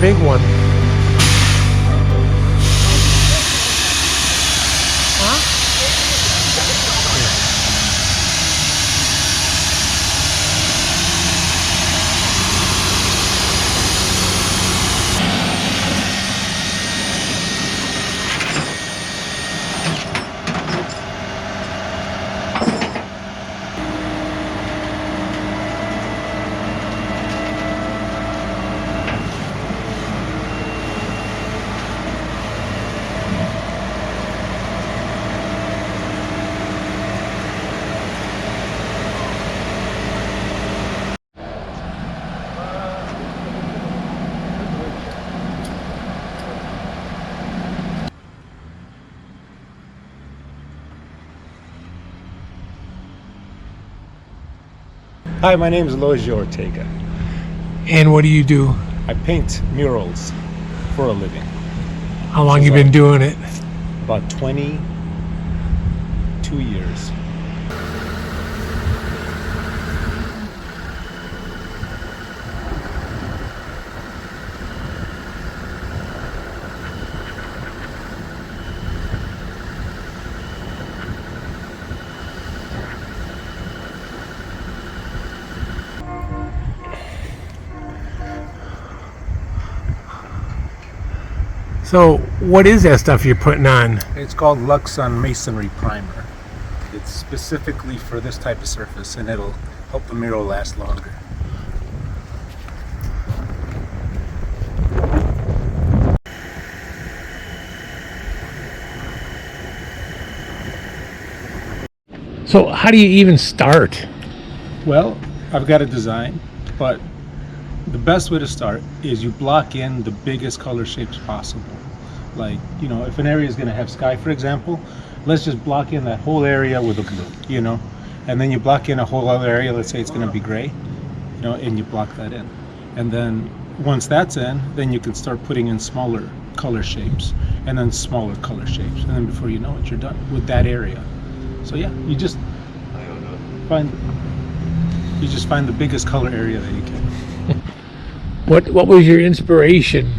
big one. Hi, my name is Eulojio Ortega. And what do you do? I paint murals for a living. How long you been doing it? About 22 years. So what is that stuff you're putting on? It's called Luxon Masonry Primer. It's specifically for this type of surface, and it'll help the mural last longer. So how do you even start? Well, I've got a design, but the best way to start is you block in the biggest color shapes possible. Like, you know, if an area is going to have sky, for example, let's just block in that whole area with a blue, you know, and then you block in a whole other area, let's say it's going to be gray, you know, and you block that in. And then once that's in, then you can start putting in smaller color shapes and then smaller color shapes. And then before you know it, you're done with that area. So yeah, you just find the biggest color area that you can. What was your inspiration?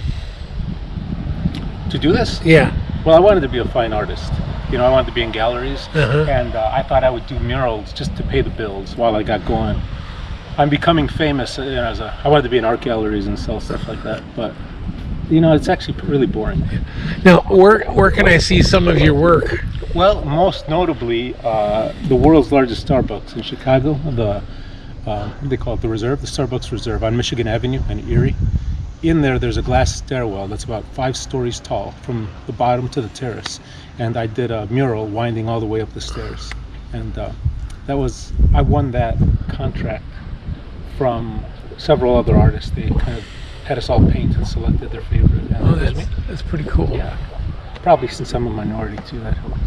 To do this? Yeah. Well, I wanted to be a fine artist. You know, I wanted to be in galleries, and I thought I would do murals just to pay the bills while I got going. I'm becoming famous, you know, I wanted to be in art galleries and sell stuff like that, but you know, it's actually really boring. Now, where can I see some of your work? Well, most notably, the world's largest Starbucks in Chicago, they call it the Reserve, the Starbucks Reserve on Michigan Avenue in Erie. In there, there's a glass stairwell that's about 5 stories tall from the bottom to the terrace, and I did a mural winding all the way up the stairs, and I won that contract from several other artists. They kind of had us all paint and selected their favorite. And Oh, that's pretty cool. Yeah, probably since I'm a minority too, that helps.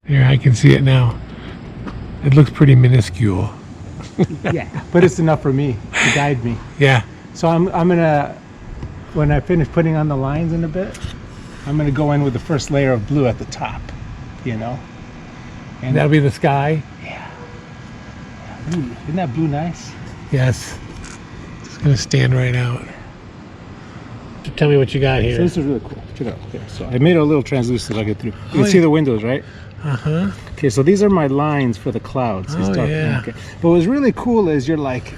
Here, I can see it now. It looks pretty minuscule. Yeah, but it's enough for me to guide me. Yeah. So I'm gonna, when I finish putting on the lines in a bit, I'm gonna go in with the first layer of blue at the top, you know. And that'll be the sky? Yeah. Ooh, isn't that blue nice? Yes. It's gonna stand right out. Tell me what you got here. So this is really cool. Check it out. Here. So I made it a little translucent. I'll get through. You can see the windows, right? Uh-huh. Okay, so these are my lines for the clouds. Oh, yeah. Okay. But what's really cool is you're like,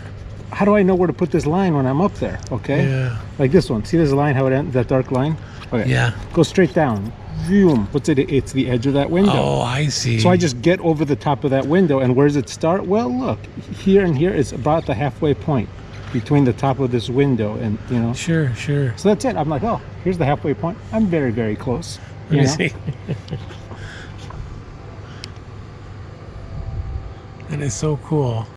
how do I know where to put this line when I'm up there? Okay. Yeah. Like this one. See this line, how it ends, that dark line? Okay. Yeah. Go straight down. Zoom. What's it? It's the edge of that window. Oh, I see. So I just get over the top of that window, and where does it start? Well, look, here and here is about the halfway point between the top of this window and, you know. Sure, sure. So that's it. I'm like, oh, here's the halfway point. I'm very, very close. Let me see. That is so cool.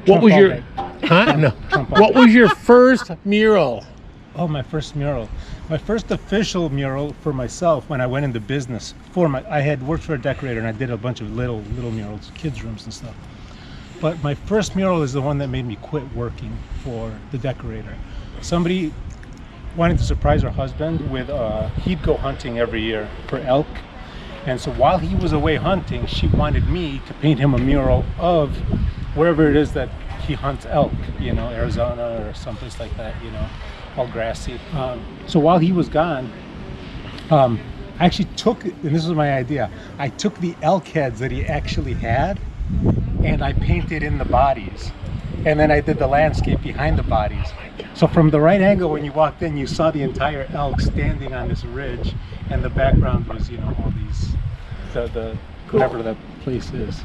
What was your Huh? No. Trump What was your first mural? Oh, my first mural. My first official mural for myself when I went into business. I had worked for a decorator and I did a bunch of little murals, kids' rooms and stuff. But my first mural is the one that made me quit working for the decorator. Somebody wanted to surprise her husband with, he'd go hunting every year for elk. And so while he was away hunting, she wanted me to paint him a mural of wherever it is that he hunts elk, you know, Arizona or someplace like that, you know, all grassy. So while he was gone, I actually took, and this was my idea, I took the elk heads that he actually had and I painted in the bodies. And then I did the landscape behind the bodies. So from the right angle when you walked in, you saw the entire elk standing on this ridge, and the background was, you know, all these, the whatever that place is.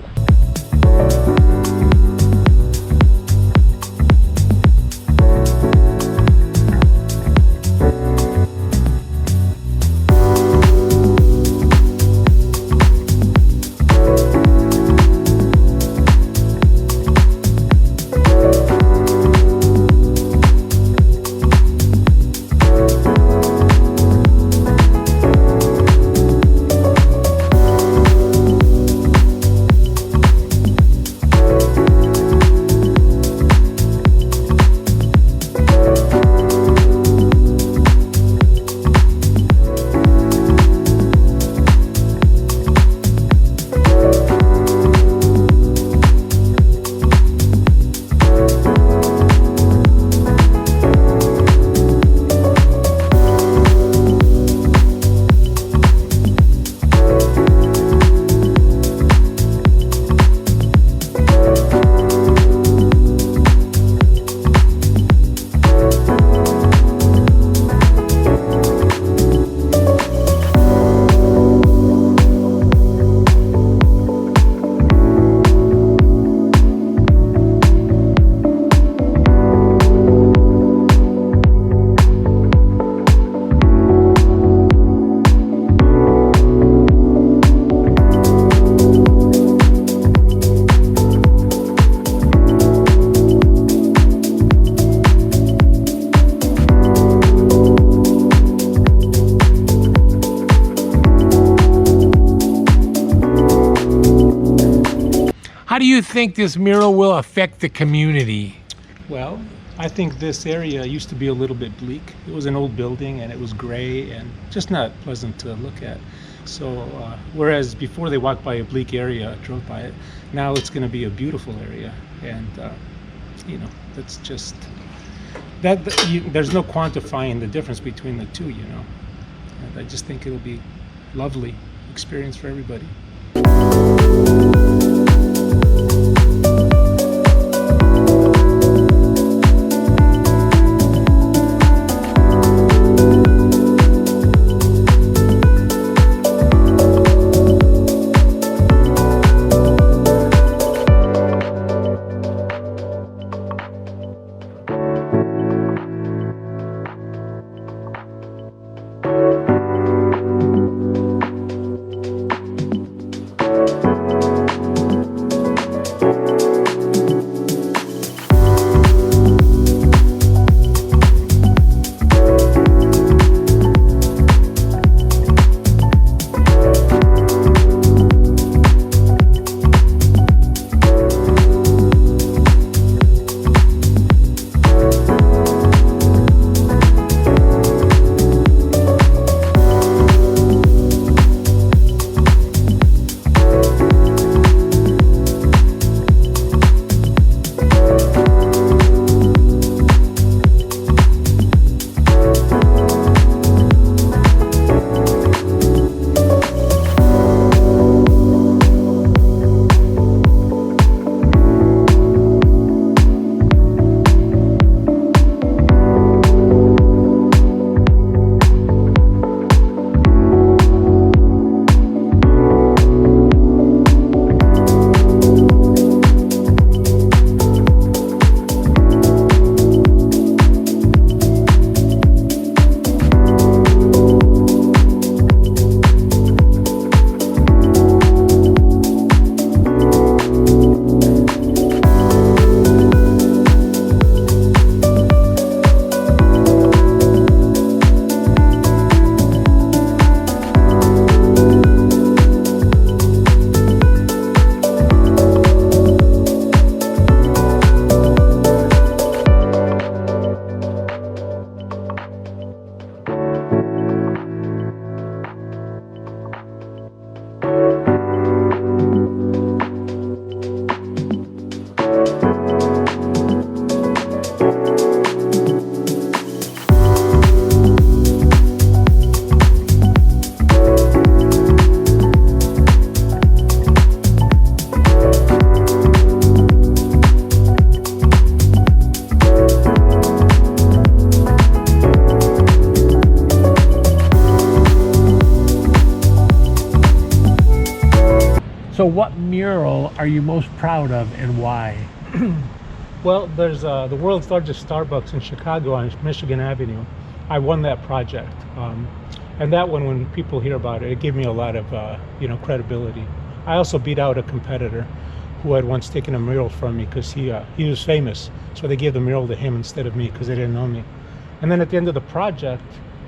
How do you think this mural will affect the community? Well, I think this area used to be a little bit bleak. It was an old building and it was gray and just not pleasant to look at. So whereas before they walked by a bleak area, drove by it, now it's going to be a beautiful area. And you know, that's just that there's no quantifying the difference between the two, you know. And I just think it'll be lovely experience for everybody. So what mural are you most proud of and why? Well, there's the world's largest Starbucks in Chicago on Michigan Avenue. I won that project, and that one, when people hear about it, it gave me a lot of credibility. I also beat out a competitor who had once taken a mural from me because he was famous, so they gave the mural to him instead of me because they didn't know me. And then at the end of the project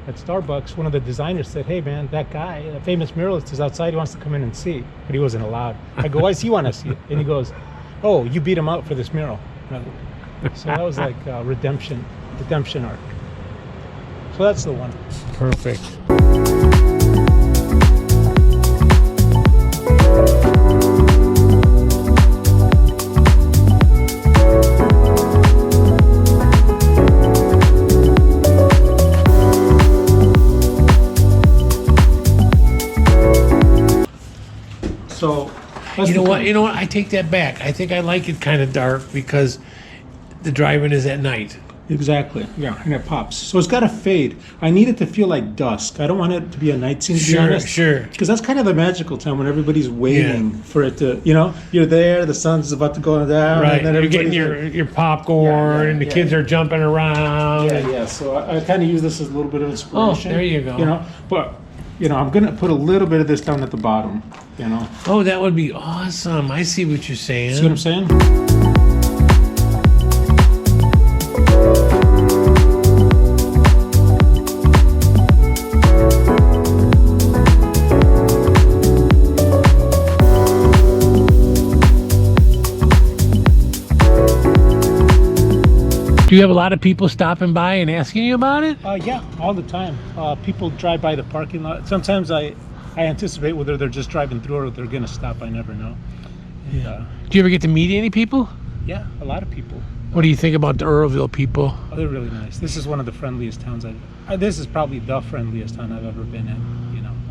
at Starbucks, one of the designers said, "Hey man, that guy, a famous muralist, is outside. He wants to come in and see," but he wasn't allowed. I go, "Why does he want to see it?" And he goes, "Oh, you beat him out for this mural." So that was like redemption arc. So that's the one. Perfect. So You know what? I take that back. I think I like it kind of dark because the driving is at night. Exactly. Yeah, and it pops. So it's got to fade. I need it to feel like dusk. I don't want it to be a night scene, to be honest. Sure. Because that's kind of the magical time when everybody's waiting for it to, you're there, the sun's about to go down. Right. And then You're getting everybody's your popcorn, and the kids are jumping around. Yeah. So I kind of use this as a little bit of inspiration. Oh, there you go. But, I'm going to put a little bit of this down at the bottom, Oh, that would be awesome. I see what you're saying. See what I'm saying? Do you have a lot of people stopping by and asking you about it? Yeah, all the time. People drive by the parking lot. Sometimes I anticipate whether they're just driving through or they're going to stop. I never know. And, Do you ever get to meet any people? yeah, a lot of people. What do you think about the Earlville people? Oh, they're really nice. This is one of the friendliest towns this is probably the friendliest town I've ever been in.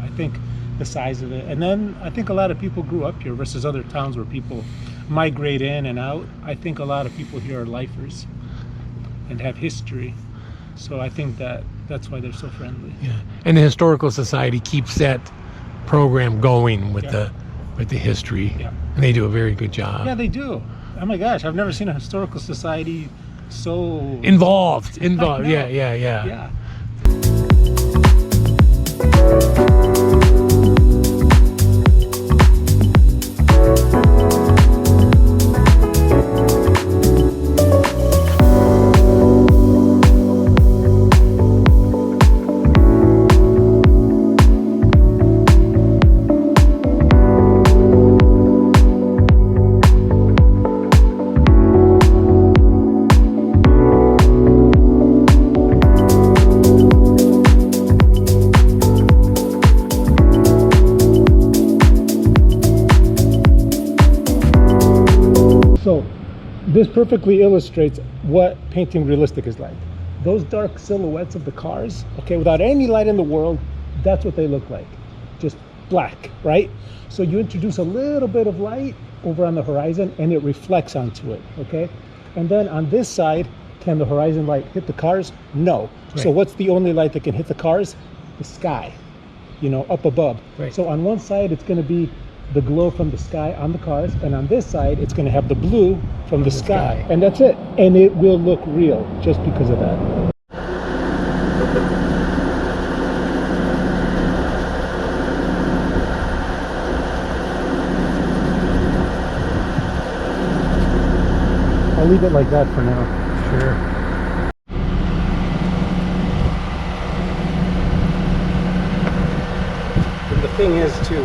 I think the size of it. And then I think a lot of people grew up here versus other towns where people migrate in and out. I think a lot of people here are lifers and have history. So I think that's why they're so friendly. Yeah. And the Historical Society keeps that program going with the history. Yeah. And they do a very good job. Yeah, they do. Oh my gosh, I've never seen a historical society so Involved. I know. Yeah. Yeah. So this perfectly illustrates what painting realistic is like. Those dark silhouettes of the cars, okay, without any light in the world, that's what they look like. Just black, right? So you introduce a little bit of light over on the horizon and it reflects onto it, okay? And then on this side, can the horizon light hit the cars? No. Right. So what's the only light that can hit the cars? The sky, up above. Right. So on one side, it's going to be the glow from the sky on the cars, and on this side it's going to have the blue from the sky, and that's it, and it will look real just because of that. I'll leave it like that for now. Sure. And the thing is too,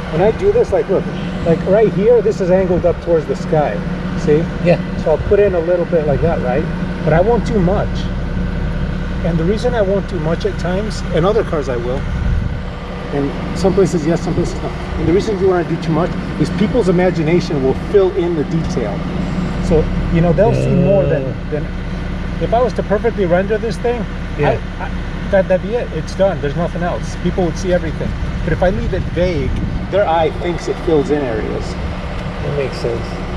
when I do this, look, like right here, this is angled up towards the sky, see? Yeah. So I'll put in a little bit like that, right? But I won't do much. And the reason I won't do much at times, and other cars I will, and some places yes, some places no. And the reason you want to do too much is people's imagination will fill in the detail. So, they'll see more than if I was to perfectly render this thing, that'd be it. It's done. There's nothing else. People would see everything. But if I leave it vague, their eye thinks it fills in areas. That makes sense.